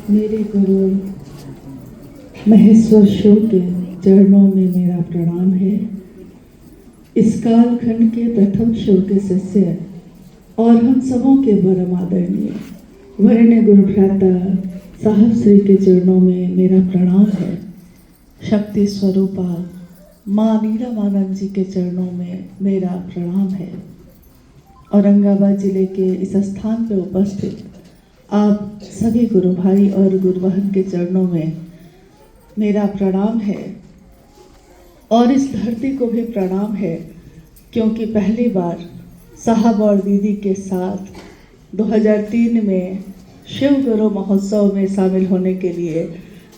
मेरे गुरु महेश्वर शिव के चरणों में मेरा प्रणाम है। इस कालखंड के प्रथम शिव के शिष्य और हम सबों के परम आदरणीय वरण्य गुरु भ्राता साहब श्री के चरणों में मेरा प्रणाम है। शक्ति स्वरूपा माँ नीलमानंद जी के चरणों में मेरा प्रणाम है। औरंगाबाद जिले के इस स्थान पर उपस्थित आप सभी गुरु भाई और गुरु बहन के चरणों में मेरा प्रणाम है। और इस धरती को भी प्रणाम है, क्योंकि पहली बार साहब और दीदी के साथ 2003 में शिव गुरु महोत्सव में शामिल होने के लिए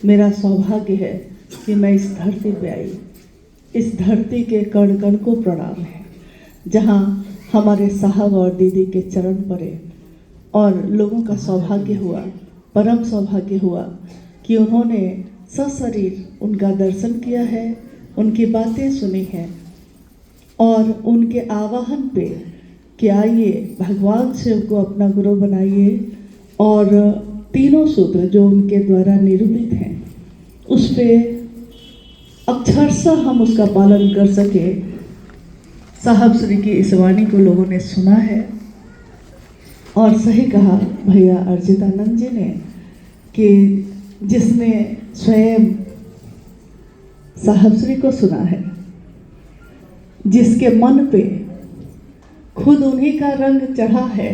मेरा सौभाग्य है कि मैं इस धरती पे आई। इस धरती के कण कण को प्रणाम है, जहाँ हमारे साहब और दीदी के चरण पड़े और लोगों का सौभाग्य हुआ, परम सौभाग्य हुआ कि उन्होंने सशरीर उनका दर्शन किया है, उनकी बातें सुनी हैं और उनके आवाहन पे कि आइए भगवान शिव को अपना गुरु बनाइए और तीनों सूत्र जो उनके द्वारा निरूपित हैं उस पे अक्षरशः हम उसका पालन कर सके। साहब श्री की इस वाणी को लोगों ने सुना है और सही कहा भैया अर्जितानंद जी ने कि जिसने स्वयं साहब श्री को सुना है, जिसके मन पे खुद उन्हीं का रंग चढ़ा है,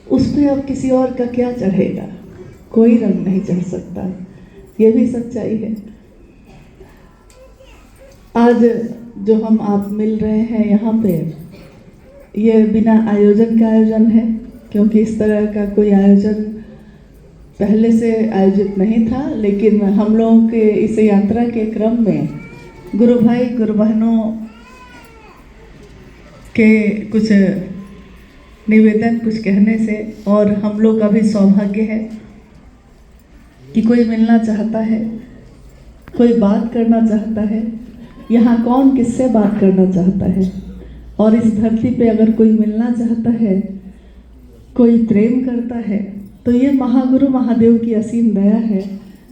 उस पे अब किसी और का क्या चढ़ेगा? कोई रंग नहीं चढ़ सकता। ये भी सच्चाई है। आज जो हम आप मिल रहे हैं यहाँ पे, ये बिना आयोजन का आयोजन है, क्योंकि इस तरह का कोई आयोजन पहले से आयोजित नहीं था। लेकिन हम लोगों के इस यात्रा के क्रम में गुरु भाई गुरु बहनों के कुछ निवेदन, कुछ कहने से और हम लोग का भी सौभाग्य है कि कोई मिलना चाहता है, कोई बात करना चाहता है। यहाँ कौन किससे बात करना चाहता है? और इस धरती पे अगर कोई मिलना चाहता है, कोई प्रेम करता है, तो ये महागुरु महादेव की असीम दया है।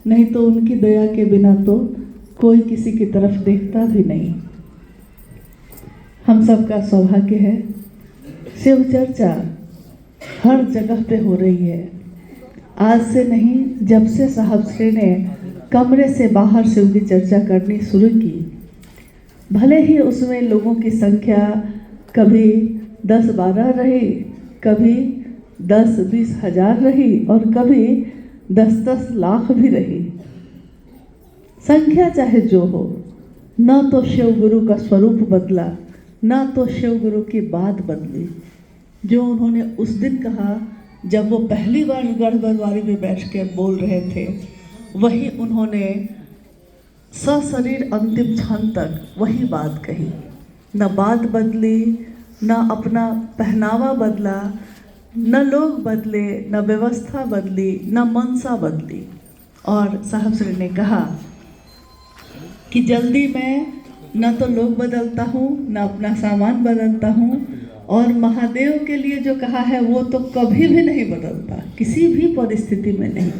नहीं तो उनकी दया के बिना तो कोई किसी की तरफ देखता भी नहीं। हम सबका सौभाग्य है। शिव चर्चा हर जगह पे हो रही है। आज से नहीं, जब से साहब श्री ने कमरे से बाहर शिव की चर्चा करनी शुरू की, भले ही उसमें लोगों की संख्या कभी 10-12 रही, कभी 10-20 हजार रही और कभी 10-10 लाख भी रही। संख्या चाहे जो हो, न तो शिव गुरु का स्वरूप बदला, न तो शिव गुरु की बात बदली। जो उन्होंने उस दिन कहा जब वो पहली बार गढ़बरवारी में बैठ के बोल रहे थे, वही उन्होंने सशरीर अंतिम क्षण तक वही बात कही। न बात बदली, न अपना पहनावा बदला, न लोग बदले, न व्यवस्था बदली, न मनसा बदली। और साहब श्री ने कहा कि जल्दी मैं न तो लोग बदलता हूँ, न अपना सामान बदलता हूँ, और महादेव के लिए जो कहा है वो तो कभी भी नहीं बदलता, किसी भी परिस्थिति में नहीं।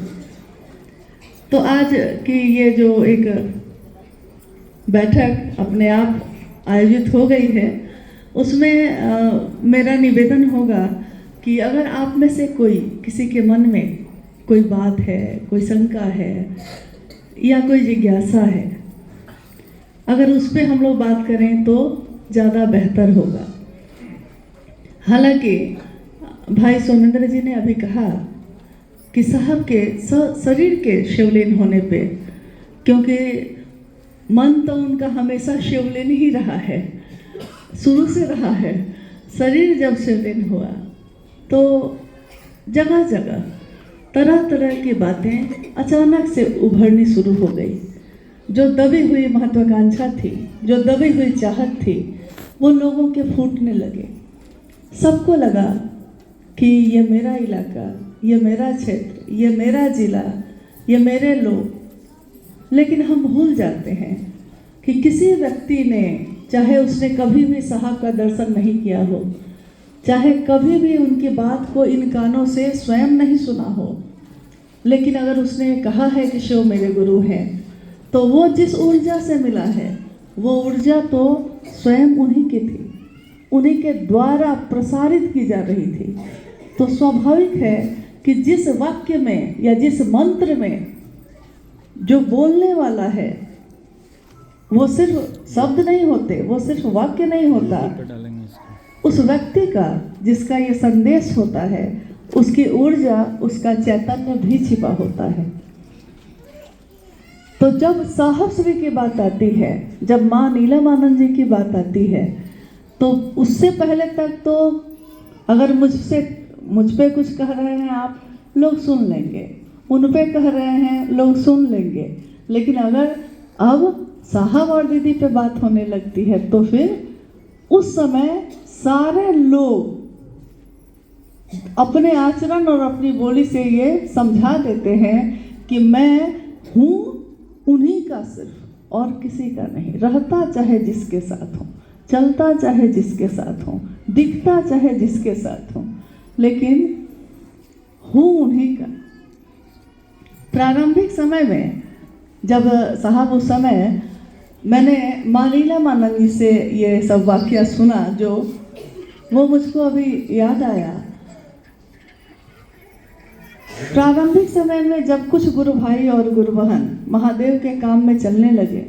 तो आज की ये जो एक बैठक अपने आप आयोजित हो गई है, उसमें मेरा निवेदन होगा कि अगर आप में से कोई, किसी के मन में कोई बात है, कोई शंका है या कोई जिज्ञासा है, अगर उस पर हम लोग बात करें तो ज़्यादा बेहतर होगा। हालांकि भाई सोमेंद्र जी ने अभी कहा कि साहब के शरीर के शिवलीन होने पे, क्योंकि मन तो उनका हमेशा शिवलीन ही रहा है, शुरू से रहा है। शरीर जब शिवलीन हुआ तो जगह जगह तरह तरह की बातें अचानक से उभरनी शुरू हो गई। जो दबी हुई महत्वाकांक्षा थी, जो दबी हुई चाहत थी, वो लोगों के फूटने लगे। सबको लगा कि ये मेरा इलाका, ये मेरा क्षेत्र, ये मेरा जिला, ये मेरे लोग। लेकिन हम भूल जाते हैं कि किसी व्यक्ति ने, चाहे उसने कभी भी साहब का दर्शन नहीं किया हो, चाहे कभी भी उनकी बात को इन कानों से स्वयं नहीं सुना हो, लेकिन अगर उसने कहा है कि शिव मेरे गुरु हैं, तो वो जिस ऊर्जा से मिला है वो ऊर्जा तो स्वयं उन्हीं की थी, उन्हीं के द्वारा प्रसारित की जा रही थी। तो स्वाभाविक है कि जिस वाक्य में या जिस मंत्र में जो बोलने वाला है वो सिर्फ शब्द नहीं होते, वो सिर्फ वाक्य नहीं होता, उस व्यक्ति का जिसका ये संदेश होता है उसकी ऊर्जा, उसका चैतन्य भी छिपा होता है। तो जब साहब श्री की बात आती है, जब माँ नीलमानंद जी की बात आती है, तो उससे पहले तक तो अगर मुझ पे कुछ कह रहे हैं आप, लोग सुन लेंगे, उन पे कह रहे हैं लोग सुन लेंगे, लेकिन अगर अब साहब और दीदी पे बात होने लगती है तो फिर उस समय सारे लोग अपने आचरण और अपनी बोली से ये समझा देते हैं कि मैं हूँ उन्हीं का सिर्फ और किसी का नहीं, रहता चाहे जिसके साथ हो, चलता चाहे जिसके साथ हो, दिखता चाहे जिसके साथ हो, लेकिन हूँ उन्हीं का। प्रारंभिक समय में जब साहब उस समय मैंने माँ नीलमानंद जी से ये सब वाक़या सुना, जो वो मुझको अभी याद आया। प्रारंभिक समय में जब कुछ गुरु भाई और गुरु बहन महादेव के काम में चलने लगे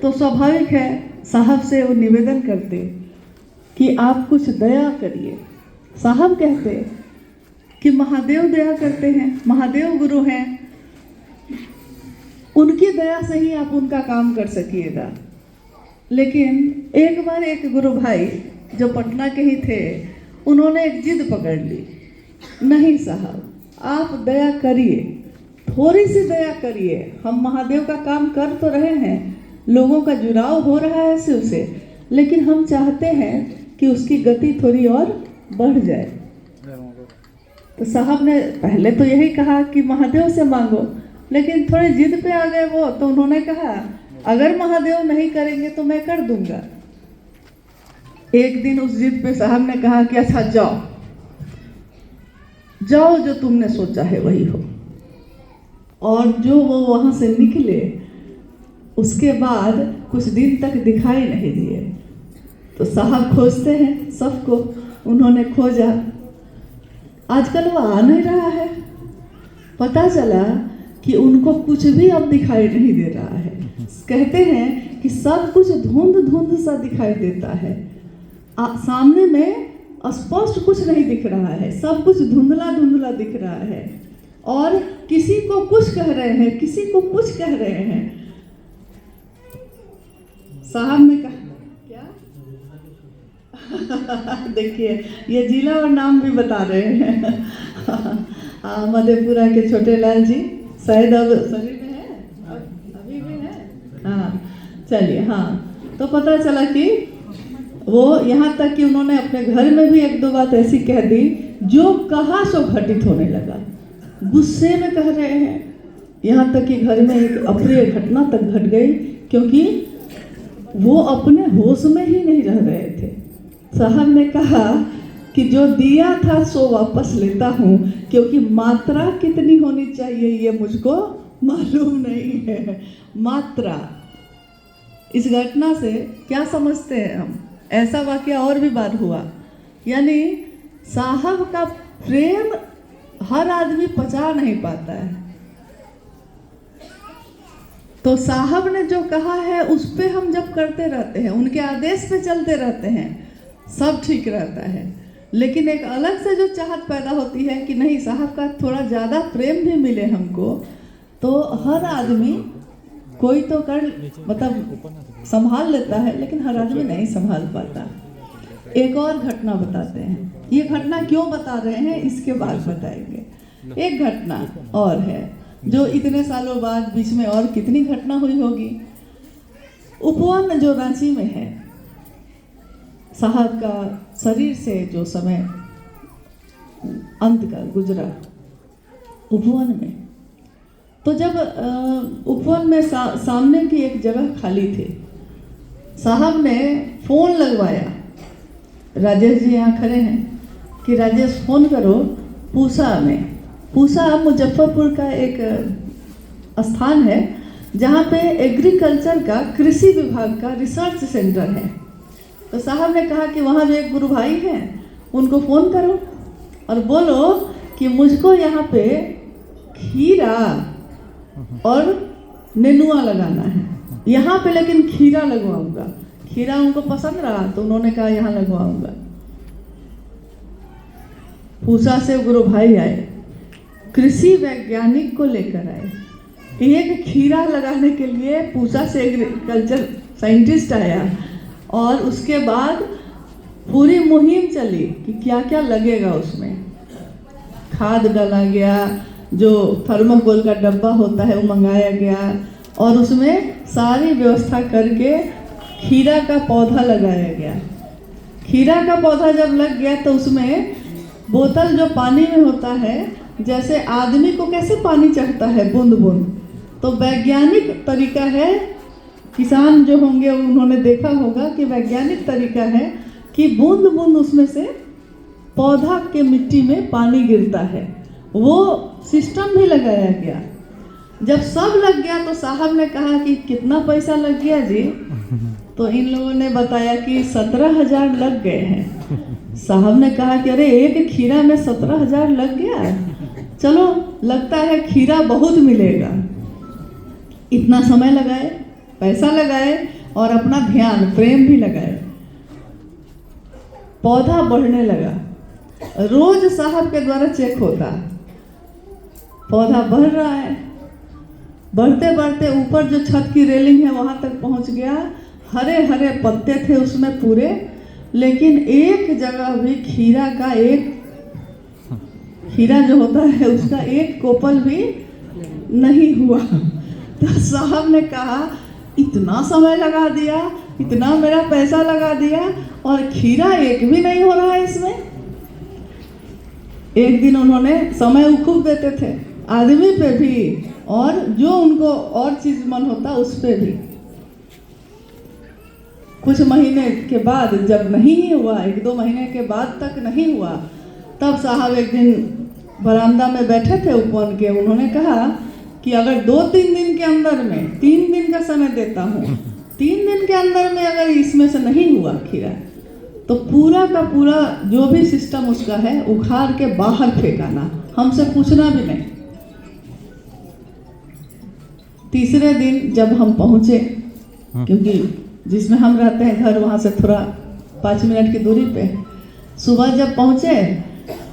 तो स्वाभाविक है साहब से वो निवेदन करते कि आप कुछ दया करिए। साहब कहते कि महादेव दया करते हैं, महादेव गुरु हैं, उनकी दया से ही आप उनका काम कर सकिएगा। लेकिन एक बार एक गुरु भाई जो पटना के ही थे, उन्होंने एक जिद पकड़ ली, नहीं साहब आप दया करिए, थोड़ी सी दया करिए, हम महादेव का काम कर तो रहे हैं, लोगों का जुड़ाव हो रहा है शिव से, लेकिन हम चाहते हैं कि उसकी गति थोड़ी और बढ़ जाए। तो साहब ने पहले तो यही कहा कि महादेव से मांगो, लेकिन थोड़े जिद पे आ गए वो, तो उन्होंने कहा अगर महादेव नहीं करेंगे तो मैं कर दूंगा। एक दिन उस जिद पे साहब ने कहा कि अच्छा जाओ जाओ, जो तुमने सोचा है वही हो। और जो वो वहाँ से निकले उसके बाद कुछ दिन तक दिखाई नहीं दिए। तो साहब खोजते हैं सबको, उन्होंने खोजा, आजकल वो आ नहीं रहा है। पता चला कि उनको कुछ भी अब दिखाई नहीं दे रहा है। कहते हैं कि सब कुछ धुंध धुंध सा दिखाई देता है, सामने में स्पष्ट कुछ नहीं दिख रहा है, सब कुछ धुंधला धुंधला दिख रहा है, और किसी को कुछ कह रहे हैं, किसी को कुछ कह रहे हैं। साहब ने कहा क्या देखिए ये जिला और नाम भी बता रहे हैं। मधेपुरा के छोटे लाल जी शायद अब शरीर में है, अभी भी है, हाँ चलिए, हाँ। तो पता चला कि वो यहाँ तक कि उन्होंने अपने घर में भी एक दो बात ऐसी कह दी जो कहा सो घटित होने लगा, गुस्से में कह रहे हैं। यहाँ तक कि घर में एक अप्रिय घटना तक घट गई, क्योंकि वो अपने होश में ही नहीं रह रहे थे। साहब ने कहा कि जो दिया था सो वापस लेता हूँ, क्योंकि मात्रा कितनी होनी चाहिए ये मुझको मालूम नहीं है। मात्रा, इस घटना से क्या समझते हैं हम? ऐसा वाकया और भी बार हुआ, यानी साहब का प्रेम हर आदमी पचा नहीं पाता है। तो साहब ने जो कहा है उस पे हम जब करते रहते हैं, उनके आदेश पे चलते रहते हैं, सब ठीक रहता है। लेकिन एक अलग से जो चाहत पैदा होती है कि नहीं साहब का थोड़ा ज़्यादा प्रेम भी मिले हमको, तो हर आदमी कोई तो कर मतलब संभाल लेता है, लेकिन हर आदमी नहीं संभाल पाता। एक और घटना बताते हैं, ये घटना क्यों बता रहे हैं इसके बाद बताएंगे। एक घटना और है जो इतने सालों बाद बीच में और कितनी घटना हुई होगी। उपवन जो रांची में है, साहब का शरीर से जो समय अंत का गुजरा उपवन में, तो जब उपवन में सामने की एक जगह खाली थी, साहब ने फ़ोन लगवाया, राजेश जी यहाँ खड़े हैं, कि राजेश फ़ोन करो पूसा में। पूसा मुजफ्फरपुर का एक स्थान है जहाँ पे एग्रीकल्चर का, कृषि विभाग का रिसर्च सेंटर है। तो साहब ने कहा कि वहाँ जो एक गुरु भाई हैं उनको फ़ोन करो और बोलो कि मुझको यहाँ पे खीरा और नेनुआ लगाना है यहाँ पे, लेकिन खीरा लगवाऊंगा। खीरा उनको पसंद रहा तो उन्होंने कहा यहाँ लगवाऊंगा। पूसा से गुरु भाई आए, कृषि वैज्ञानिक को लेकर आए। एक खीरा लगाने के लिए पूसा से एग्रीकल्चर साइंटिस्ट आया और उसके बाद पूरी मुहिम चली कि क्या क्या लगेगा उसमें। खाद डाला गया, जो थर्माकोल का डब्बा होता है वो मंगाया गया और उसमें सारी व्यवस्था करके खीरा का पौधा लगाया गया। खीरा का पौधा जब लग गया तो उसमें बोतल जो पानी में होता है, जैसे आदमी को कैसे पानी चढ़ता है बूंद बूंद, तो वैज्ञानिक तरीका है, किसान जो होंगे उन्होंने देखा होगा कि वैज्ञानिक तरीका है कि बूंद बूंद उसमें से पौधा के मिट्टी में पानी गिरता है। वो सिस्टम भी लगाया गया। जब सब लग गया तो साहब ने कहा कि कितना पैसा लग गया जी? तो इन लोगों ने बताया कि 17,000 लग गए हैं। साहब ने कहा कि अरे एक खीरा में 17,000 लग गया, चलो लगता है खीरा बहुत मिलेगा। इतना समय लगाए, पैसा लगाए और अपना ध्यान, प्रेम भी लगाए। पौधा बढ़ने लगा। रोज साहब के द्वारा चेक होता, पौधा बढ़ रहा है। बढ़ते बढ़ते ऊपर जो छत की रेलिंग है वहां तक पहुंच गया। हरे हरे पत्ते थे उसमें पूरे, लेकिन एक जगह भी खीरा का एक, खीरा जो होता है उसका एक कोपल भी नहीं हुआ। तो साहब ने कहा इतना समय लगा दिया, इतना मेरा पैसा लगा दिया और खीरा एक भी नहीं हो रहा है इसमें। एक दिन उन्होंने समय खूब देते थे आदमी पे भी और जो उनको और चीज मन होता उस पे भी। कुछ महीने के बाद जब नहीं हुआ, 1-2 महीने के बाद तक नहीं हुआ, तब साहब एक दिन बरामदा में बैठे थे उपवन के। उन्होंने कहा कि अगर 2-3 दिन के अंदर में, 3 दिन का समय देता हूँ, 3 दिन के अंदर में अगर इसमें से नहीं हुआ खीरा तो पूरा का पूरा जो भी सिस्टम उसका है उखाड़ के बाहर फेंकाना, हमसे पूछना भी नहीं। तीसरे दिन जब हम पहुंचे, क्योंकि जिसमें हम रहते हैं घर वहाँ से थोड़ा 5 मिनट की दूरी पे, सुबह जब पहुंचे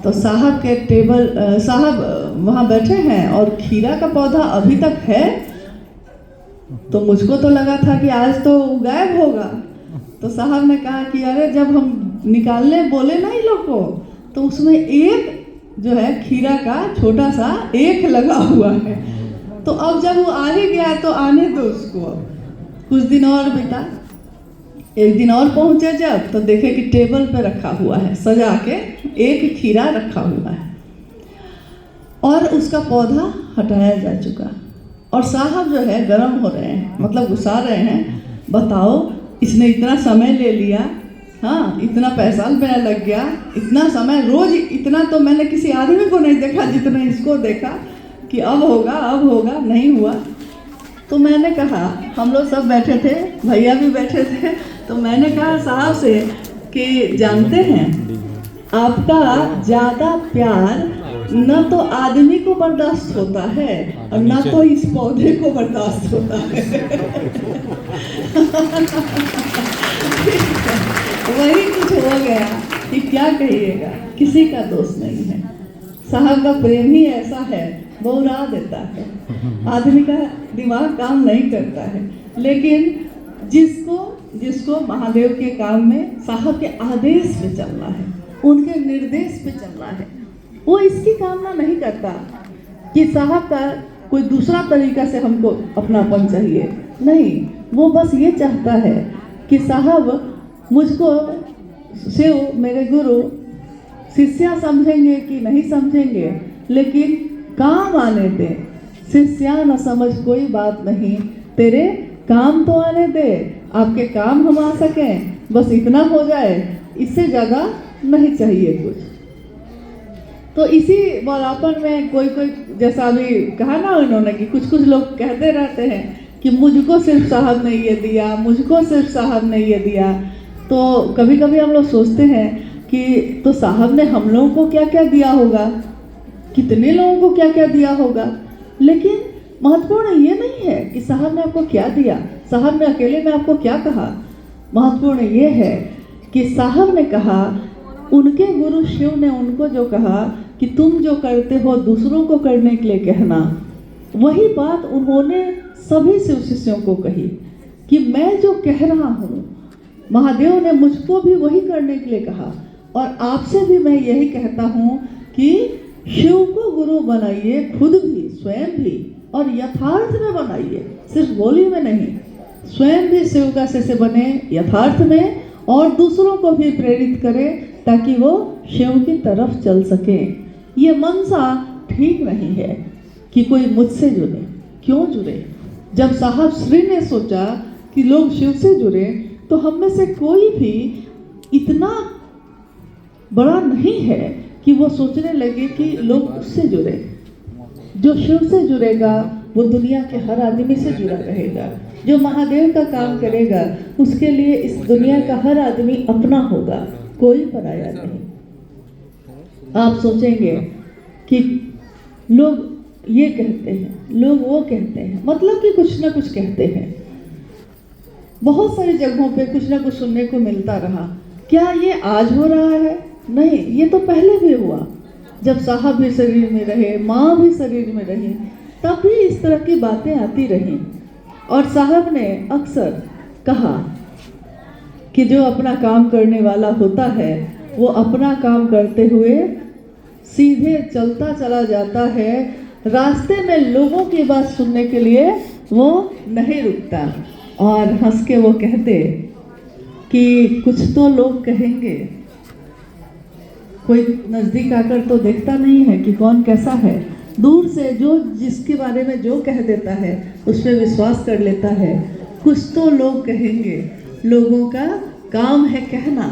तो साहब के टेबल, साहब वहाँ बैठे हैं और खीरा का पौधा अभी तक है। तो मुझको तो लगा था कि आज तो गायब होगा। तो साहब ने कहा कि अरे जब हम निकालने बोले ना इन लोग को, तो उसमें एक जो है खीरा का छोटा सा एक लगा हुआ है। तो अब जब वो आने गया तो आने दो उसको। कुछ दिन और बीता, एक दिन और पहुंचे जब तो देखे कि टेबल पे रखा हुआ है, सजा के एक खीरा रखा हुआ है और उसका पौधा हटाया जा चुका। और साहब जो है गर्म हो रहे हैं, मतलब गुस्सा रहे हैं, बताओ इसने इतना समय ले लिया, हाँ इतना पैसा मेरा लग गया, इतना समय, रोज इतना तो मैंने किसी आदमी को नहीं देखा जितना इसको देखा कि अब होगा अब होगा, नहीं हुआ। तो मैंने कहा, हम लोग सब बैठे थे, भैया भी बैठे थे, तो मैंने कहा साहब से कि जानते हैं आपका ज़्यादा प्यार न तो आदमी को बर्दाश्त होता है और न तो इस पौधे को बर्दाश्त होता है। वही कुछ हो गया कि क्या कहिएगा, किसी का दोष नहीं है। साहब का प्रेम ही ऐसा है, वो उड़ा देता है, आदमी का दिमाग काम नहीं करता है। लेकिन जिसको महादेव के काम में साहब के आदेश पे चलना है, उनके निर्देश पे चलना है, वो इसकी कामना नहीं करता कि साहब का कोई दूसरा तरीका से हमको अपनापन चाहिए, नहीं, वो बस ये चाहता है कि साहब मुझको शिव मेरे गुरु शिष्या समझेंगे कि नहीं समझेंगे, लेकिन काम आने दे। शिष्या न समझ कोई बात नहीं, तेरे काम तो आने दे, आपके काम हम आ सकें, बस इतना हो जाए, इससे ज़्यादा नहीं चाहिए कुछ। तो इसी बौलापन में कोई कोई, जैसा अभी कहा ना उन्होंने कि कुछ कुछ लोग कहते रहते हैं कि मुझको सिर्फ साहब ने ये दिया, मुझको सिर्फ साहब ने ये दिया। तो कभी कभी हम लोग सोचते हैं कि तो साहब ने हम लोगों को क्या क्या दिया होगा, कितने लोगों को क्या क्या दिया होगा। लेकिन महत्वपूर्ण ये नहीं है कि साहब ने आपको क्या दिया, साहब ने अकेले में आपको क्या कहा। महत्वपूर्ण ये है कि साहब ने कहा, उनके गुरु शिव ने उनको जो कहा कि तुम जो करते हो दूसरों को करने के लिए कहना, वही बात उन्होंने सभी शिव शिष्यों को कही कि मैं जो कह रहा हूँ, महादेव ने मुझको भी वही करने के लिए कहा। और आपसे भी मैं यही कहता हूँ कि शिव को गुरु बनाइए, खुद भी, स्वयं भी, और यथार्थ में बनाइए, सिर्फ बोली में नहीं। स्वयं भी शिव का शिष्य बने यथार्थ में, और दूसरों को भी प्रेरित करें ताकि वो शिव की तरफ चल सके। ये मनसा ठीक नहीं है कि कोई मुझसे जुड़े। क्यों जुड़े? जब साहब श्री ने सोचा कि लोग शिव से जुड़े, तो हम में से कोई भी इतना बड़ा नहीं है कि वो सोचने लगे कि लोग उससे जुड़े। जो शिव से जुड़ेगा वो दुनिया के हर आदमी से जुड़ा रहेगा। जो महादेव का काम करेगा उसके लिए इस दुनिया का हर आदमी अपना होगा, कोई पराया नहीं। आप सोचेंगे कि लोग ये कहते हैं, लोग वो कहते हैं, मतलब कि कुछ ना कुछ कहते हैं। बहुत सारी जगहों पे कुछ ना कुछ सुनने को मिलता रहा। क्या ये आज हो रहा है? नहीं, ये तो पहले भी हुआ। जब साहब भी शरीर में रहे, माँ भी शरीर में रही, तब भी इस तरह की बातें आती रहीं। और साहब ने अक्सर कहा कि जो अपना काम करने वाला होता है वो अपना काम करते हुए सीधे चलता चला जाता है, रास्ते में लोगों की बात सुनने के लिए वो नहीं रुकता। और हंस के वो कहते कि कुछ तो लोग कहेंगे, कोई नज़दीक आकर तो देखता नहीं है कि कौन कैसा है। दूर से जो जिसके बारे में जो कह देता है उस पर विश्वास कर लेता है। कुछ तो लोग कहेंगे, लोगों का काम है कहना,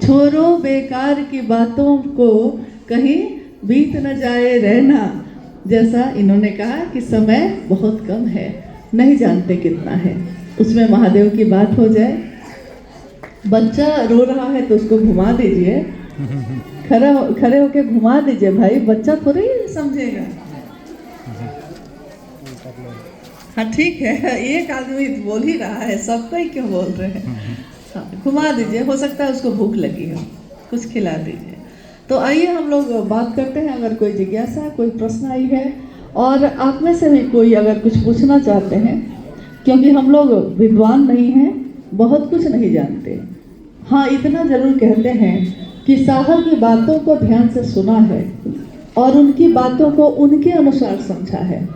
छोड़ो बेकार की बातों को, कहीं बीत न जाए रहना। जैसा इन्होंने कहा कि समय बहुत कम है, नहीं जानते कितना है। उसमें महादेव की बात हो जाए, बच्चा रो रहा है तो उसको घुमा दीजिए, खड़े होके घुमा दीजिए भाई, बच्चा थोड़ी समझेगा। हाँ ठीक है, एक आदमी बोल ही रहा है, सबको ही क्यों बोल रहे हैं। हाँ, घुमा दीजिए, हो सकता है उसको भूख लगी हो, कुछ खिला दीजिए। तो आइए हम लोग बात करते हैं। अगर कोई जिज्ञासा, कोई प्रश्न आई है, और आप में से भी कोई अगर कुछ पूछना चाहते हैं, क्योंकि हम लोग विद्वान नहीं हैं, बहुत कुछ नहीं जानते। हाँ, इतना जरूर कहते हैं कि साहब की बातों को ध्यान से सुना है और उनकी बातों को उनके अनुसार समझा है।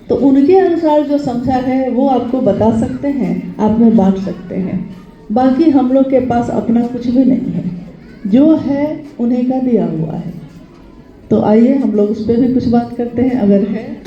तो उनके अनुसार जो समझा है वो आपको बता सकते हैं, आप में बांट सकते हैं। बाकी हम लोग के पास अपना कुछ भी नहीं है, जो है उन्हीं का दिया हुआ है। तो आइए हम लोग उस पर भी कुछ बात करते हैं, अगर है।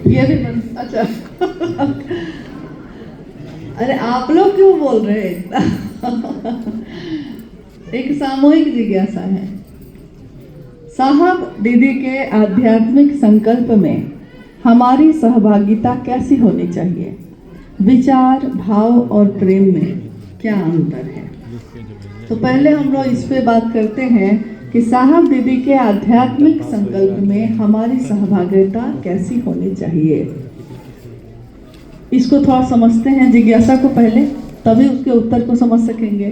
ये भी अच्छा अरे आप लोग क्यों बोल रहे हैं? एक सामूहिक जिज्ञासा है। साहब दीदी के आध्यात्मिक संकल्प में हमारी सहभागिता कैसी होनी चाहिए? विचार, भाव और प्रेम में क्या अंतर है? तो पहले हम लोग इस पे बात करते हैं कि साहब दीदी के आध्यात्मिक संकल्प में हमारी सहभागिता कैसी होनी चाहिए। इसको थोड़ा समझते हैं, जिज्ञासा को पहले, तभी उसके उत्तर को समझ सकेंगे।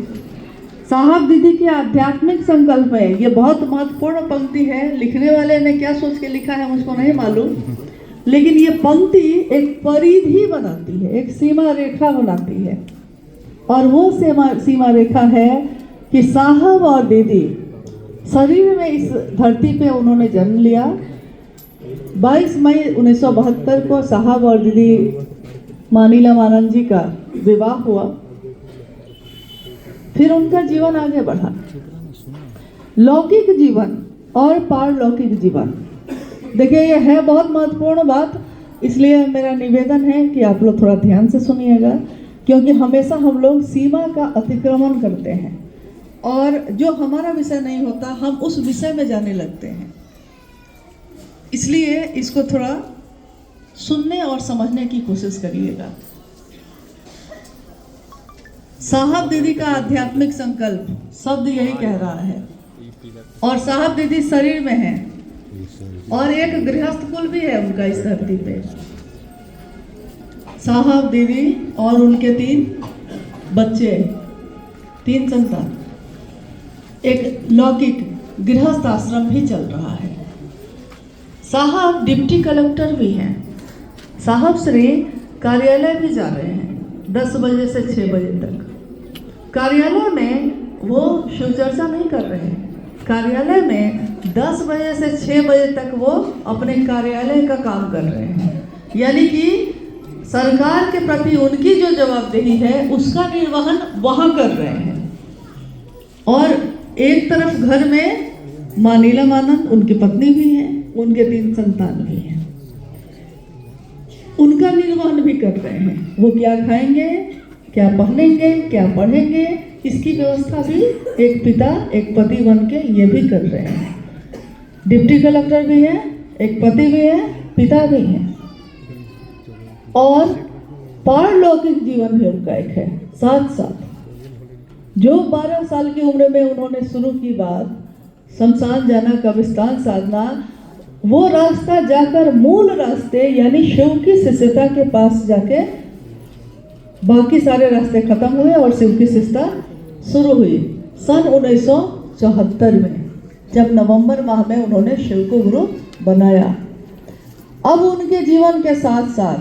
साहब दीदी के आध्यात्मिक संकल्प में, ये बहुत महत्वपूर्ण पंक्ति है। लिखने वाले ने क्या सोच के लिखा है मुझको नहीं मालूम, लेकिन ये पंक्ति एक परिधि बनाती है, एक सीमा रेखा बनाती है। और वो सीमा रेखा है कि साहब और दीदी शरीर में इस धरती पे उन्होंने जन्म लिया। 22 मई 1972 को साहब और दीदी मानीलम आनंद जी का विवाह हुआ। फिर उनका जीवन आगे बढ़ा, लौकिक जीवन और पारलौकिक जीवन। देखिए, ये है बहुत महत्वपूर्ण बात, इसलिए मेरा निवेदन है कि आप लोग थोड़ा ध्यान से सुनिएगा, क्योंकि हमेशा हम लोग सीमा का अतिक्रमण करते हैं और जो हमारा विषय नहीं होता हम उस विषय में जाने लगते हैं। इसलिए इसको थोड़ा सुनने और समझने की कोशिश करिएगा। साहब दीदी का आध्यात्मिक संकल्प शब्द यही कह रहा है, और साहब दीदी शरीर में है और एक गृहस्थ कुल भी है उनका इस धरती पे। साहब दीदी और उनके 3 बच्चे, 3 संतान, एक लौकिक गृहस्थ आश्रम भी चल रहा है। साहब डिप्टी कलेक्टर भी हैं। साहब श्री कार्यालय भी जा रहे हैं 10 बजे से 6 बजे तक। कार्यालय में वो शिव चर्चा नहीं कर रहे हैं, कार्यालय में 10 बजे से 6 बजे तक वो अपने कार्यालय का काम कर रहे हैं। यानी कि सरकार के प्रति उनकी जो जवाबदेही है उसका निर्वहन वहाँ कर रहे हैं। और एक तरफ घर में मानीलम आनंद, उनकी पत्नी भी हैं, उनके 3 संतान भी हैं, उनका निर्वहन भी कर रहे हैं। वो क्या खाएंगे, क्या पहनेंगे, क्या पढ़ेंगे, इसकी व्यवस्था भी एक पिता, एक पति बन के ये भी कर रहे हैं। डिप्टी कलेक्टर भी है, एक पति भी है, पिता भी है, और पारलौकिक जीवन भी उनका एक है। साथ साथ जो 12 साल की उम्र में उन्होंने शुरू की बात, शमशान जाना, कब्रिस्तान साधना, वो रास्ता जाकर मूल रास्ते यानी शिव की शिष्यता के पास जाके बाकी सारे रास्ते खत्म हुए और शिव की शिष्यता शुरू हुई सन 1974 में, जब नवंबर माह में उन्होंने शिव को गुरु बनाया। अब उनके जीवन के साथ साथ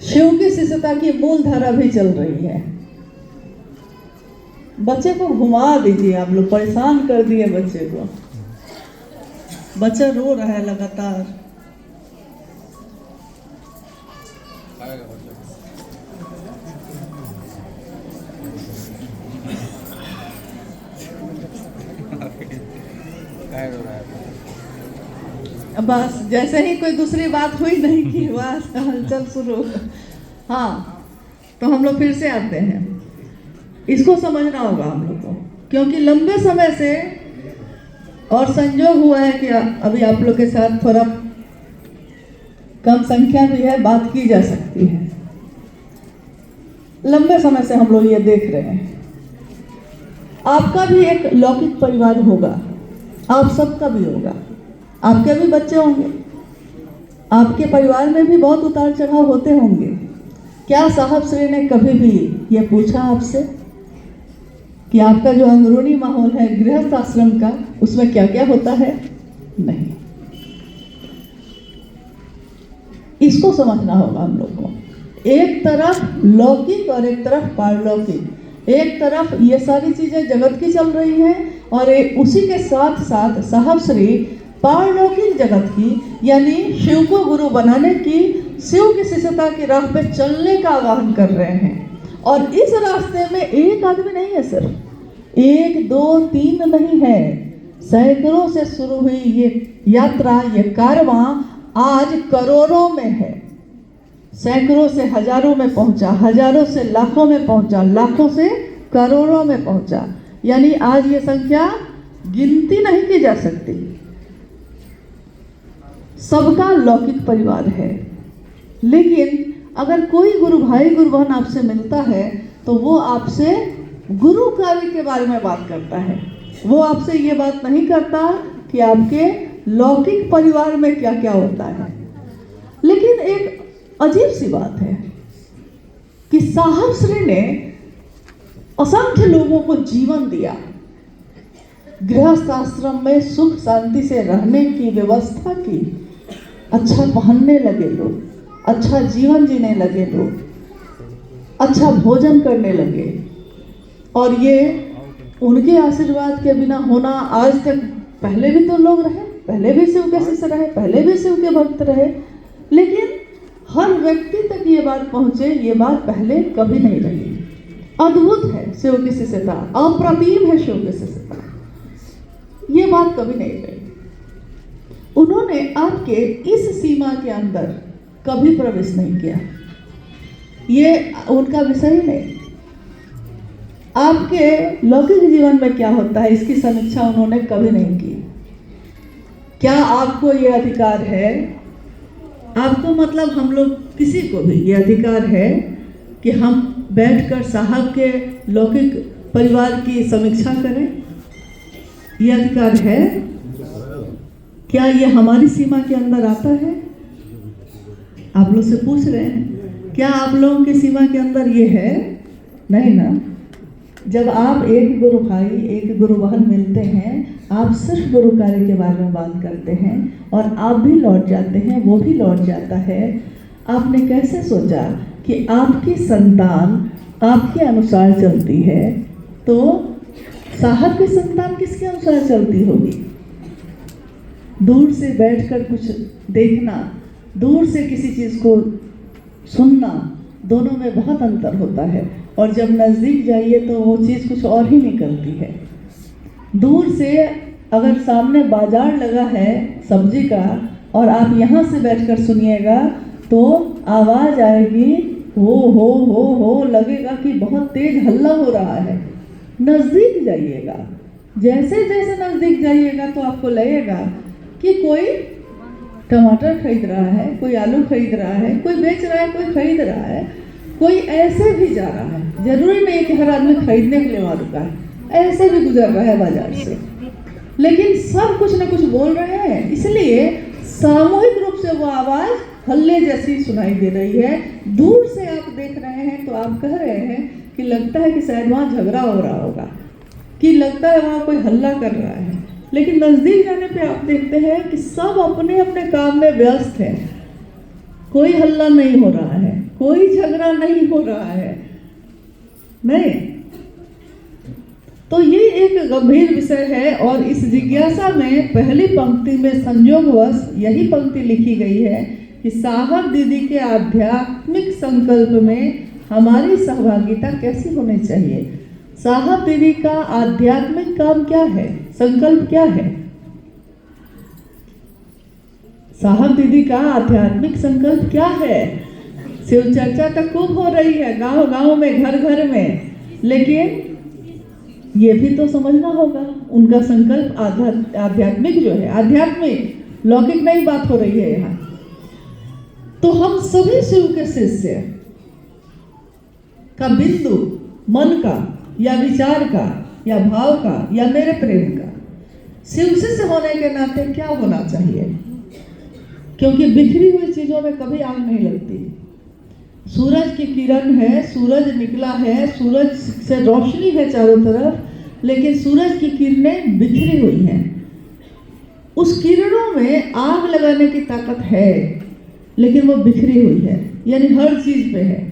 शिव की शिष्यता की मूल धारा भी चल रही है। बच्चे को घुमा दीजिए, आप लोग परेशान कर दिए बच्चे को। बच्चा रो रहा है लगातार। बस जैसे ही कोई दूसरी बात हुई नहीं कि बस हलचल शुरू। हाँ, तो हम लोग फिर से आते हैं। इसको समझना होगा हम लोग को, क्योंकि लंबे समय से और संजोग हुआ है कि अभी आप लोग के साथ थोड़ा कम संख्या भी है, बात की जा सकती है। लंबे समय से हम लोग ये देख रहे हैं। आपका भी एक लौकिक परिवार होगा, आप सबका भी होगा, आपके भी बच्चे होंगे, आपके परिवार में भी बहुत उतार चढ़ाव होते होंगे। क्या साहब श्री ने कभी भी ये पूछा आपसे कि आपका जो अंदरूनी माहौल है गृहस्थ आश्रम का, उसमें क्या क्या होता है? नहीं। इसको समझना होगा हम लोग को। एक तरफ लौकिक और एक तरफ पारलौकिक, एक तरफ ये सारी चीजें जगत की चल रही हैं और उसी के साथ साथ साहब श्री पारलौकिक जगत की यानी शिव को गुरु बनाने की, शिव की शिष्यता की राह पे चलने का आह्वान कर रहे हैं। और इस रास्ते में एक आदमी नहीं है, सिर्फ 1, 2, 3 नहीं है, सैकड़ों से शुरू हुई ये यात्रा, ये कारवां आज करोड़ों में है। सैकड़ों से हजारों में पहुंचा, हजारों से लाखों में पहुंचा, लाखों से करोड़ों में पहुंचा। यानी आज ये संख्या गिनती नहीं की जा सकती। सबका लौकिक परिवार है, लेकिन अगर कोई गुरु भाई गुरु बहन आपसे मिलता है तो वो आपसे गुरु कार्य के बारे में बात करता है। वो आपसे ये बात नहीं करता कि आपके लौकिक परिवार में क्या क्या होता है। लेकिन एक अजीब सी बात है कि साहब श्री ने असंख्य लोगों को जीवन दिया, गृहस्थ आश्रम में सुख शांति से रहने की व्यवस्था की, अच्छा पहनने लगे लोग, अच्छा जीवन जीने लगे लोग, अच्छा भोजन करने लगे, और ये उनके आशीर्वाद के बिना होना आज तक, पहले भी तो लोग रहे, पहले भी शिव के शिष्य रहे, पहले भी शिव के भक्त रहे, लेकिन हर व्यक्ति तक ये बात पहुंचे, ये बात पहले कभी नहीं रही। अद्भुत है शिव की शिष्यता, अप्रतिम है शिव की शिष्यता, ये बात कभी नहीं रही। उन्होंने आपके इस सीमा के अंदर कभी प्रवेश नहीं किया, ये उनका विषय ही नहीं। आपके लौकिक जीवन में क्या होता है इसकी समीक्षा उन्होंने कभी नहीं की। क्या आपको ये अधिकार है, आपको मतलब हम लोग किसी को भी ये अधिकार है कि हम बैठकर साहब के लौकिक परिवार की समीक्षा करें? ये अधिकार है? क्या ये हमारी सीमा के अंदर आता है? आप लोग से पूछ रहे हैं, क्या आप लोगों की सीमा के अंदर ये है? नहीं ना। जब आप एक गुरु भाई, एक गुरु बहन मिलते हैं, आप सिर्फ गुरु कार्य के बारे में बात करते हैं और आप भी लौट जाते हैं, वो भी लौट जाता है। आपने कैसे सोचा कि आपकी संतान आपके अनुसार चलती है, तो साहब की संतान किसके अनुसार चलती होगी? दूर से बैठकर कुछ देखना, दूर से किसी चीज़ को सुनना, दोनों में बहुत अंतर होता है। और जब नज़दीक जाइए तो वो चीज़ कुछ और ही निकलती है। दूर से अगर सामने बाजार लगा है सब्जी का और आप यहाँ से बैठकर सुनिएगा तो आवाज़ आएगी, हो लगेगा कि बहुत तेज हल्ला हो रहा है। नज़दीक जाइएगा, जैसे जैसे नज़दीक जाइएगा तो आपको लगेगा कि कोई टमाटर खरीद रहा है, कोई आलू खरीद रहा है, कोई बेच रहा है, कोई खरीद रहा है, कोई ऐसे भी जा रहा है। जरूरी नहीं कि हर आदमी खरीदने के लिए वहाँ रुका है, ऐसे भी गुजर रहा है बाजार से, लेकिन सब कुछ न कुछ बोल रहे हैं, इसलिए सामूहिक रूप से वो आवाज़ हल्ले जैसी सुनाई दे रही है। दूर से आप देख रहे हैं तो आप कह रहे हैं कि लगता है कि शायद वहाँ झगड़ा हो रहा होगा, कि लगता है वहाँ कोई हल्ला कर रहा है, लेकिन नज़दीक जाने पे आप देखते हैं कि सब अपने अपने काम में व्यस्त हैं। कोई हल्ला नहीं हो रहा है, कोई झगड़ा नहीं हो रहा है, नहीं। तो ये एक गंभीर विषय है और इस जिज्ञासा में पहली पंक्ति में संयोगवश यही पंक्ति लिखी गई है कि साहब दीदी के आध्यात्मिक संकल्प में हमारी सहभागिता कैसी होनी चाहिए। साहब दीदी का आध्यात्मिक काम क्या है, संकल्प क्या है? साहब दीदी का आध्यात्मिक संकल्प क्या है? शिव चर्चा तो खूब हो रही है गांव गांव में, घर घर में, लेकिन ये भी तो समझना होगा उनका संकल्प आध्यात्मिक जो है, आध्यात्मिक, लौकिक नहीं बात हो रही है यहाँ। तो हम सभी शिव के शिष्य का बिंदु मन का या विचार का या भाव का या मेरे प्रेम का शिव शिष्य होने के नाते क्या होना चाहिए? क्योंकि बिखरी हुई चीजों में कभी आग नहीं लगती। सूरज की किरण है, सूरज निकला है, सूरज से रोशनी है चारों तरफ, लेकिन सूरज की किरणें बिखरी हुई हैं। उस किरणों में आग लगाने की ताकत है, लेकिन वो बिखरी हुई है, यानी हर चीज पे है।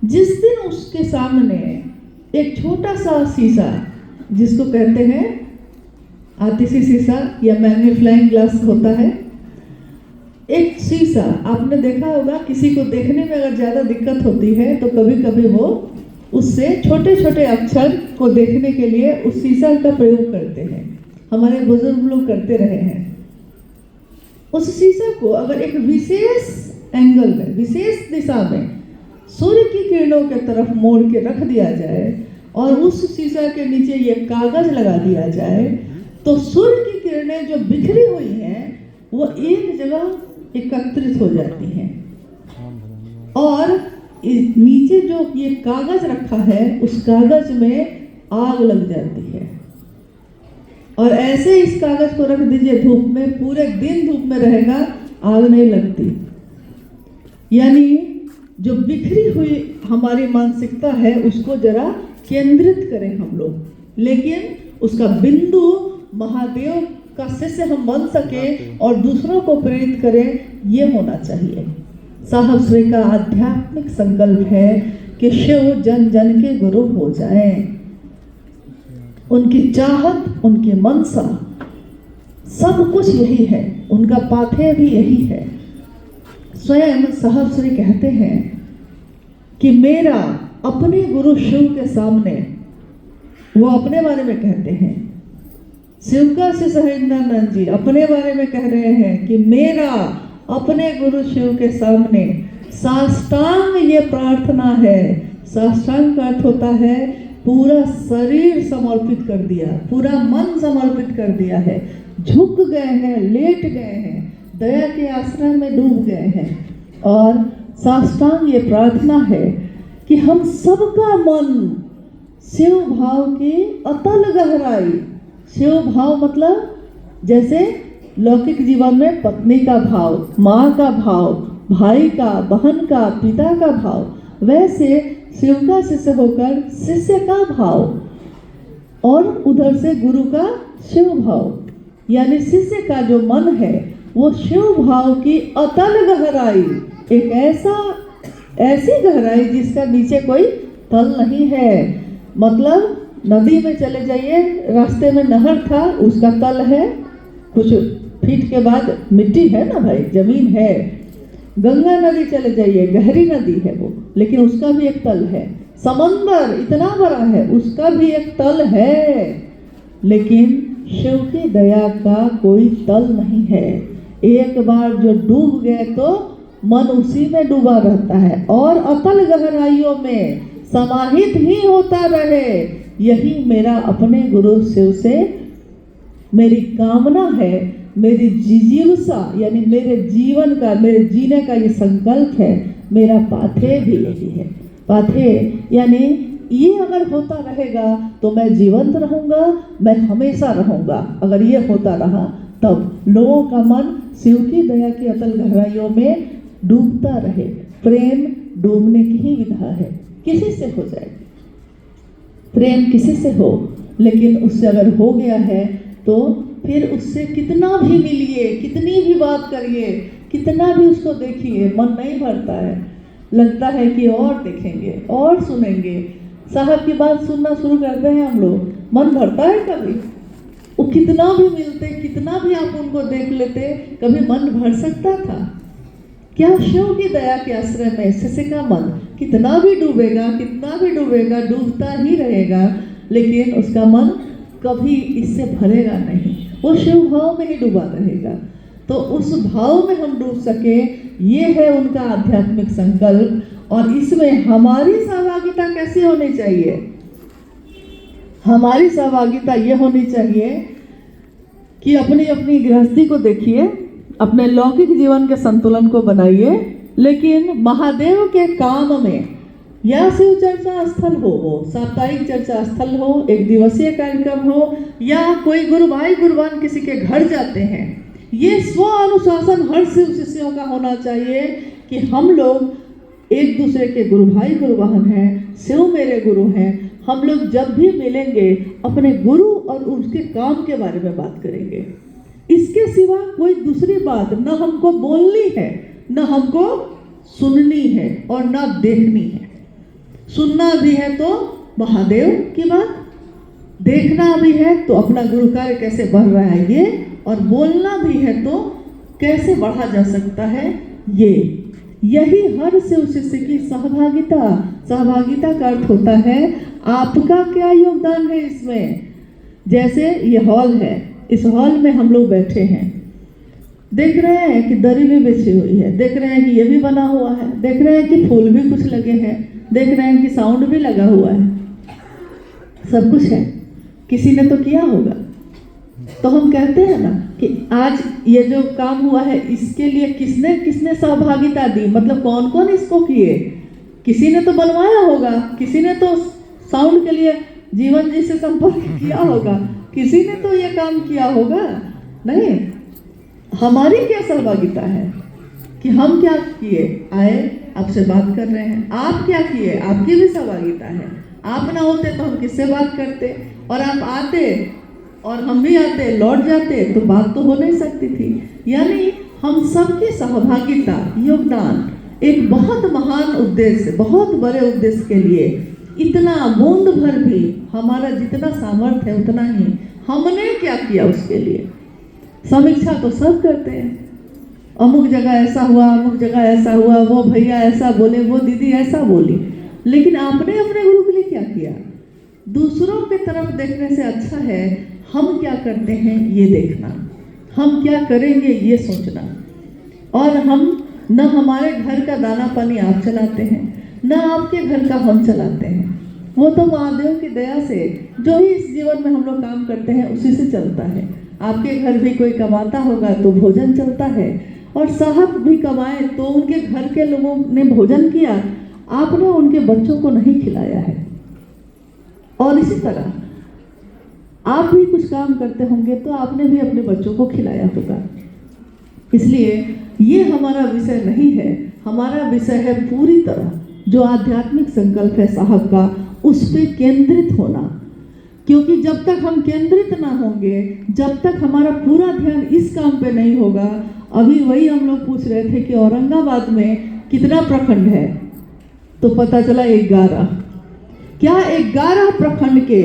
जिस दिन उसके सामने एक छोटा सा शीशा, जिसको कहते हैं आतिशी शीशा या मैग्नीफाइंग ग्लास होता है, एक शीशा आपने देखा होगा, किसी को देखने में अगर ज़्यादा दिक्कत होती है तो कभी कभी वो उससे छोटे छोटे अक्षर को देखने के लिए उस शीशा का प्रयोग करते हैं। हमारे बुजुर्ग लोग करते रहे हैं। उस शीशे को अगर एक विशेष एंगल में, विशेष दिशा में सूर्य की किरणों के तरफ मोड़ के रख दिया जाए और उस शीशा के नीचे ये कागज लगा दिया जाए, तो सूर्य की किरणें जो बिखरी हुई हैं वो एक जगह एकत्रित हो जाती हैं और नीचे जो ये कागज रखा है उस कागज में आग लग जाती है। और ऐसे इस कागज को रख दीजिए धूप में, पूरे दिन धूप में रहेगा, आग नहीं लगती। यानी जो बिखरी हुई हमारी मानसिकता है उसको जरा केंद्रित करें हम लोग, लेकिन उसका बिंदु महादेव का शिष्य हम बन सके और दूसरों को प्रेरित करें, ये होना चाहिए। साहब श्री का आध्यात्मिक संकल्प है कि शिव जन जन के गुरु हो जाएं। उनकी चाहत, उनकी मनसा, सब कुछ यही है, उनका पाथेय भी यही है। स्वयं साहब श्री कहते हैं कि मेरा अपने गुरु शिव के सामने, वो अपने बारे में कहते हैं, शिव का सहिंद्रानंद जी अपने बारे में कह रहे हैं कि मेरा अपने गुरु शिव के सामने साष्टांग ये प्रार्थना है। साष्टांग का अर्थ होता है पूरा शरीर समर्पित कर दिया, पूरा मन समर्पित कर दिया है, झुक गए हैं, लेट गए हैं, दया के आश्रय में डूब गए हैं। और साष्टांग ये प्रार्थना है कि हम सबका मन शिव भाव की अतल गहराई, शिव भाव मतलब जैसे लौकिक जीवन में पत्नी का भाव, माँ का भाव, भाई का, बहन का, पिता का भाव, वैसे शिव का शिष्य होकर शिष्य का भाव, और उधर से गुरु का शिव भाव, यानी शिष्य का जो मन है वो शिव भाव की अतल गहराई, एक ऐसी गहराई जिसका नीचे कोई तल नहीं है। मतलब नदी में चले जाइए, रास्ते में नहर था, उसका तल है, कुछ फीट के बाद मिट्टी है ना भाई, जमीन है। गंगा नदी चले जाइए, गहरी नदी है वो, लेकिन उसका भी एक तल है। समंदर इतना बड़ा है, उसका भी एक तल है, लेकिन शिव की दया का कोई तल नहीं है। एक बार जो डूब गए तो मन उसी में डूबा रहता है और अतल गहराइयों में समाहित ही होता रहे। यही मेरा अपने गुरु शिव से मेरी कामना है, मेरी जिजीविषा यानी मेरे जीवन का, मेरे जीने का ये संकल्प है। मेरा पाथेय भी यही है। पाथेय यानी ये अगर होता रहेगा तो मैं जीवंत रहूँगा, मैं हमेशा रहूँगा। अगर ये होता रहा तब लोगों का मन शिव की दया की अतल गहराइयों में डूबता रहे। प्रेम डूबने की ही विधा है, किसी से हो जाए प्रेम, किसी से हो, लेकिन उससे अगर हो गया है तो फिर उससे कितना भी मिलिए, कितनी भी बात करिए, कितना भी उसको देखिए, मन नहीं भरता है। लगता है कि और देखेंगे और सुनेंगे। साहब की बात सुनना शुरू करते हैं हम लोग, मन भरता है कभी? वो कितना भी मिलते, कितना भी आप उनको देख लेते, कभी मन भर सकता था क्या? शिव की दया के आश्रय में शिष्य का मन कितना भी डूबेगा, कितना भी डूबेगा, डूबता ही रहेगा, लेकिन उसका मन कभी इससे भरेगा नहीं, वो शिव भाव में ही डूबा रहेगा। तो उस भाव में हम डूब सके, ये है उनका आध्यात्मिक संकल्प। और इसमें हमारी सहभागिता कैसी होनी चाहिए? हमारी सहभागिता ये होनी चाहिए कि अपनी अपनी गृहस्थी को देखिए, अपने लौकिक जीवन के संतुलन को बनाइए, लेकिन महादेव के काम में, या शिव चर्चा स्थल हो, वो साप्ताहिक चर्चा स्थल हो, एक दिवसीय कार्यक्रम हो, या कोई गुरु भाई गुरुवान किसी के घर जाते हैं, ये स्व अनुशासन हर शिव शिष्यों का होना चाहिए कि हम लोग एक दूसरे के गुरु भाई गुरुवाहन हैं, शिव मेरे गुरु हैं। हम लोग जब भी मिलेंगे अपने गुरु और उसके काम के बारे में बात करेंगे। इसके सिवा कोई दूसरी बात न हमको बोलनी है, न हमको सुननी है और न देखनी है। सुनना भी है तो महादेव की बात, देखना भी है तो अपना गुरु कार्य कैसे बढ़ रहा है ये, और बोलना भी है तो कैसे बढ़ा जा सकता है ये। यही हर शिव शिष्य की सहभागिता। सहभागिता का अर्थ होता है आपका क्या योगदान है इसमें। जैसे ये हॉल है, इस हॉल में हम लोग बैठे हैं, देख रहे हैं कि दरी भी बिछी हुई है, देख रहे हैं कि ये भी बना हुआ है, देख रहे हैं कि फूल भी कुछ लगे हैं, देख रहे हैं कि साउंड भी लगा हुआ है, सब कुछ है। किसी ने तो किया होगा। तो हम कहते हैं ना कि आज ये जो काम हुआ है इसके लिए किसने किसने सहभागिता दी, मतलब कौन कौन इसको किए। किसी ने तो बनवाया होगा, किसी ने तो साउंड के लिए जीवन जी से संपर्क किया होगा, किसी ने तो ये काम किया होगा। नहीं, हमारी क्या सहभागिता है कि हम क्या किए, आए आपसे बात कर रहे हैं, आप क्या किए, आपकी भी सहभागिता है। आप ना होते तो हम किससे बात करते, और आप आते और हम भी आते, लौट जाते, तो बात तो हो नहीं सकती थी। यानी हम सबकी सहभागिता, योगदान, एक बहुत महान उद्देश्य, बहुत बड़े उद्देश्य के लिए इतना बूंद भर भी हमारा जितना सामर्थ्य है उतना ही हमने क्या किया उसके लिए। समीक्षा तो सब करते हैं, अमुक जगह ऐसा हुआ, अमुक जगह ऐसा हुआ, वो भैया ऐसा बोले, वो दीदी ऐसा बोली, लेकिन आपने अपने गुरु के लिए क्या किया? दूसरों की तरफ देखने से अच्छा है हम क्या करते हैं ये देखना, हम क्या करेंगे ये सोचना। और हम न हमारे घर का दाना पानी आप चलाते हैं, न आपके घर का हम चलाते हैं, वो तो महादेव की दया से जो ही इस जीवन में हम लोग काम करते हैं उसी से चलता है। आपके घर भी कोई कमाता होगा तो भोजन चलता है, और साहब भी कमाए तो उनके घर के लोगों ने भोजन किया, आपने उनके बच्चों को नहीं खिलाया है। और इसी तरह आप भी कुछ काम करते होंगे तो आपने भी अपने बच्चों को खिलाया होगा। इसलिए ये हमारा विषय नहीं है, हमारा विषय है पूरी तरह जो आध्यात्मिक संकल्प है साहब का उस पे केंद्रित होना। क्योंकि जब तक हम केंद्रित ना होंगे, जब तक हमारा पूरा ध्यान इस काम पे नहीं होगा, अभी वही हम लोग पूछ रहे थे कि औरंगाबाद में कितना प्रखंड है, तो पता चला 11। क्या 11 प्रखंड के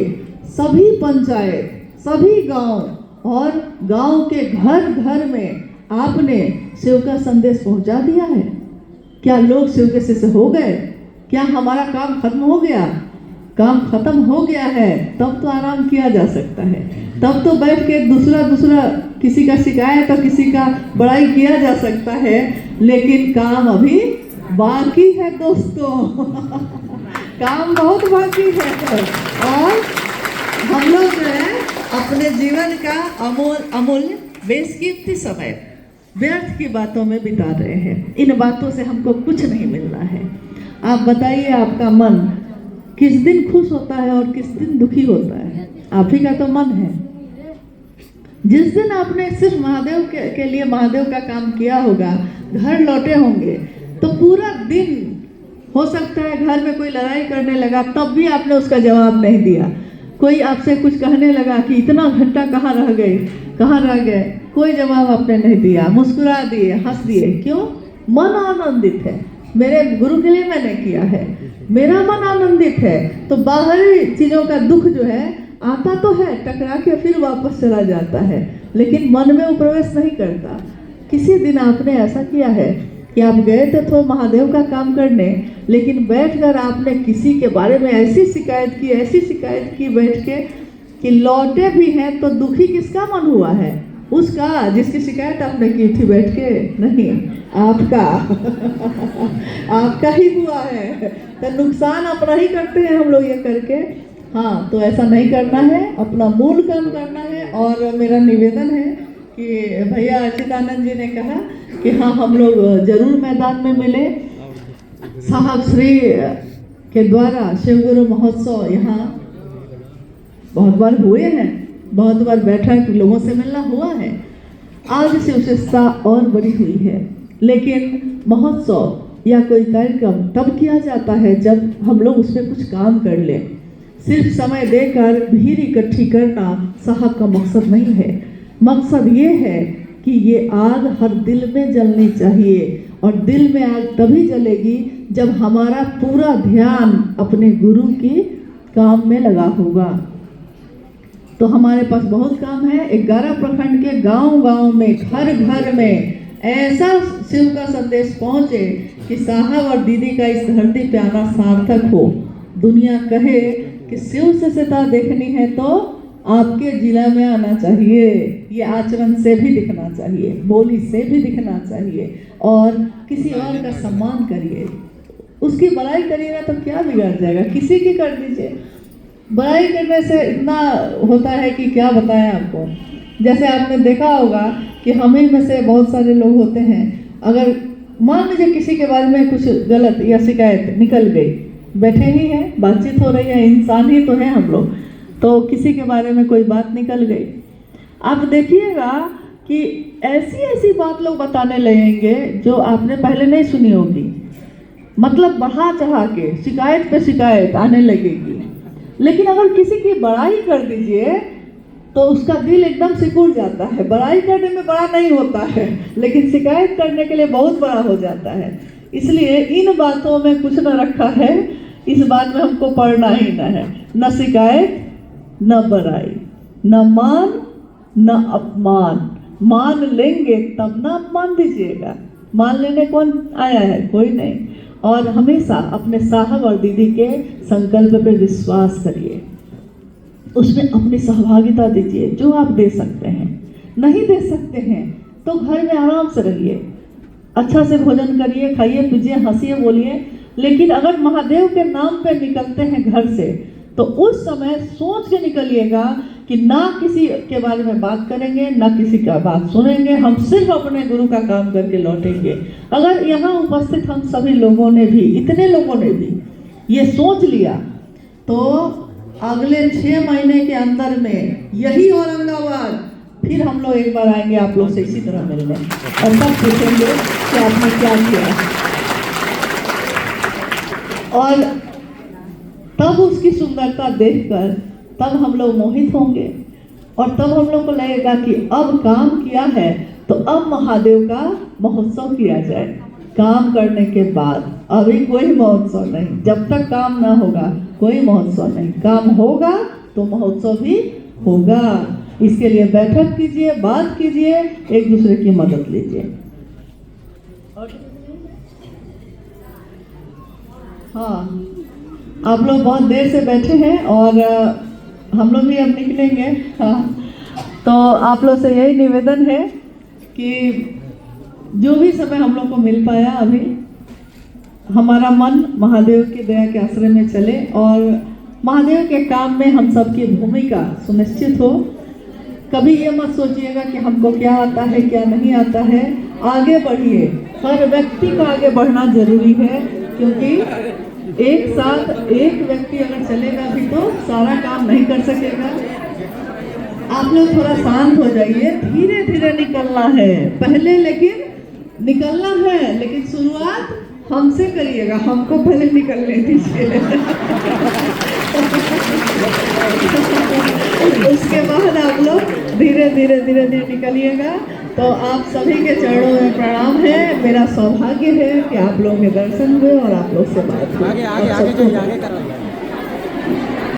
सभी पंचायत, सभी गांव और गांव के घर घर में आपने शिव का संदेश पहुंचा दिया है? क्या लोग शिव के से हो गए? क्या हमारा काम खत्म हो गया? काम खत्म हो गया है तब तो आराम किया जा सकता है, तब तो बैठ के दूसरा किसी का शिकायत और किसी का बड़ाई किया जा सकता है, लेकिन काम अभी बाकी है दोस्तों। काम बहुत बाकी है और हम लोग जो है अपने जीवन का अमूल्य बेशकीमती समय व्यर्थ की बातों में बिता रहे हैं। इन बातों से हमको कुछ नहीं मिलना है। आप बताइए आपका मन किस दिन खुश होता है और किस दिन दुखी होता है? आप ही का तो मन है। जिस दिन आपने सिर्फ महादेव के लिए महादेव का काम किया होगा, घर लौटे होंगे, तो पूरा दिन हो सकता है घर में कोई लड़ाई करने लगा तब भी आपने उसका जवाब नहीं दिया। कोई आपसे कुछ कहने लगा कि इतना घंटा कहाँ रह गए, कहाँ रह गए, कोई जवाब आपने नहीं दिया, मुस्कुरा दिए, हंस दिए। क्यों? मन आनंदित है, मेरे गुरु के लिए मैंने किया है, मेरा मन आनंदित है। तो बाहरी चीज़ों का दुख जो है आता तो है, टकरा के फिर वापस चला जाता है, लेकिन मन में वो प्रवेश नहीं करता। किसी दिन आपने ऐसा किया है कि आप गए थे तो महादेव का काम करने, लेकिन बैठकर आपने किसी के बारे में ऐसी शिकायत की बैठ के कि लौटे भी हैं तो दुखी किसका मन हुआ है? उसका जिसकी शिकायत आपने की थी बैठ के, नहीं, आपका। आपका ही हुआ है। तो नुकसान अपना ही करते हैं हम लोग ये करके। हाँ, तो ऐसा नहीं करना है, अपना मूल काम करना है। और मेरा निवेदन है कि भैया अच्युतानंद जी ने कहा कि हाँ, हम लोग जरूर मैदान में मिले। साहब श्री के द्वारा शिवगुरु महोत्सव यहाँ बहुत बार हुए हैं, बहुत बार बैठक लोगों से मिलना हुआ है। आज से विशेषता और बड़ी हुई है, लेकिन महोत्सव या कोई कार्यक्रम तब किया जाता है जब हम लोग उसमें कुछ काम कर लें। सिर्फ समय देकर भीड़ इकट्ठी करना साहब का मकसद नहीं है। मकसद ये है कि ये आग हर दिल में जलनी चाहिए, और दिल में आग तभी जलेगी जब हमारा पूरा ध्यान अपने गुरु के काम में लगा होगा। तो हमारे पास बहुत काम है। 11 प्रखंड के गांव-गांव में, घर घर में ऐसा शिव का संदेश पहुंचे कि साहब और दीदी का इस धरती पे आना सार्थक हो। दुनिया कहे कि शिव से सीता देखनी है तो आपके जिला में आना चाहिए। ये आचरण से भी दिखना चाहिए, बोली से भी दिखना चाहिए, और किसी और का सम्मान करिए। उसकी बड़ाई करिएगा तो क्या बिगड़ जाएगा? किसी की कर दीजिए। बड़ाई करने से इतना होता है कि क्या बताएं आपको। जैसे आपने देखा होगा कि हम ही में से बहुत सारे लोग होते हैं, अगर मान लीजिए किसी के बारे में कुछ गलत या शिकायत निकल गई, बैठे ही हैं, बातचीत हो रही है, इंसान ही तो है हम लोग, तो किसी के बारे में कोई बात निकल गई, आप देखिएगा कि ऐसी ऐसी बात लोग बताने लगेंगे जो आपने पहले नहीं सुनी होगी। मतलब बढ़ा चढ़ा के शिकायत पे शिकायत आने लगेगी। लेकिन अगर किसी की बड़ाई कर दीजिए तो उसका दिल एकदम सिकुड़ जाता है। बड़ाई करने में बड़ा नहीं होता है, लेकिन शिकायत करने के लिए बहुत बड़ा हो जाता है। इसलिए इन बातों में कुछ न रखा है, इस बात में हमको पढ़ना ही न है। न शिकायत न बड़ाई, न मान न अपमान। मान लेंगे तब ना अपमान दीजिएगा। मान लेने कौन आया है? कोई नहीं। और हमेशा अपने साहब और दीदी के संकल्प पे विश्वास करिए, उसमें अपनी सहभागिता दीजिए जो आप दे सकते हैं। नहीं दे सकते हैं तो घर में आराम से रहिए, अच्छा से भोजन करिए, खाइए पीजिए, हंसिए बोलिए। लेकिन अगर महादेव के नाम पे निकलते हैं घर से तो उस समय सोच के निकलिएगा कि ना किसी के बारे में बात करेंगे, ना किसी का बात सुनेंगे, हम सिर्फ अपने गुरु का काम करके लौटेंगे। अगर यहाँ उपस्थित हम सभी लोगों ने भी, इतने लोगों ने भी ये सोच लिया तो अगले 6 महीने के अंदर में यही औरंगाबाद फिर हम लोग एक बार आएंगे आप लोग से इसी तरह मिलने, और तब पूछेंगे कि आपने क्या किया, और तब उसकी सुंदरता देखकर तब हम लोग मोहित होंगे, और तब हम लोग को लगेगा कि अब काम किया है तो अब महादेव का महोत्सव किया जाए। काम करने के बाद अभी कोई महोत्सव नहीं, जब तक काम ना होगा कोई महोत्सव नहीं। काम होगा तो महोत्सव भी होगा। इसके लिए बैठक कीजिए, बात कीजिए, एक दूसरे की मदद लीजिए। हाँ, आप लोग बहुत देर से बैठे हैं और हम लोग भी अब निकलेंगे। हाँ, तो आप लोग से यही निवेदन है कि जो भी समय हम लोग को मिल पाया अभी, हमारा मन महादेव की दया के आश्रय में चले और महादेव के काम में हम सबकी भूमिका सुनिश्चित हो। कभी ये मत सोचिएगा कि हमको क्या आता है क्या नहीं आता है। आगे बढ़िए, हर व्यक्ति का आगे बढ़ना जरूरी है, क्योंकि एक साथ एक व्यक्ति अगर चलेगा भी तो सारा काम नहीं कर सकेगा। आप लोग थोड़ा शांत हो जाइए, धीरे धीरे निकलना है पहले, लेकिन निकलना है, लेकिन शुरुआत हमसे करिएगा, हमको पहले निकलने दीजिए। उसके बाद आप लोग धीरे धीरे धीरे धीरे निकलिएगा। तो आप सभी के चरणों में प्रणाम है। मेरा सौभाग्य है कि आप लोगों के दर्शन हुए और आप लोग से बात हुई।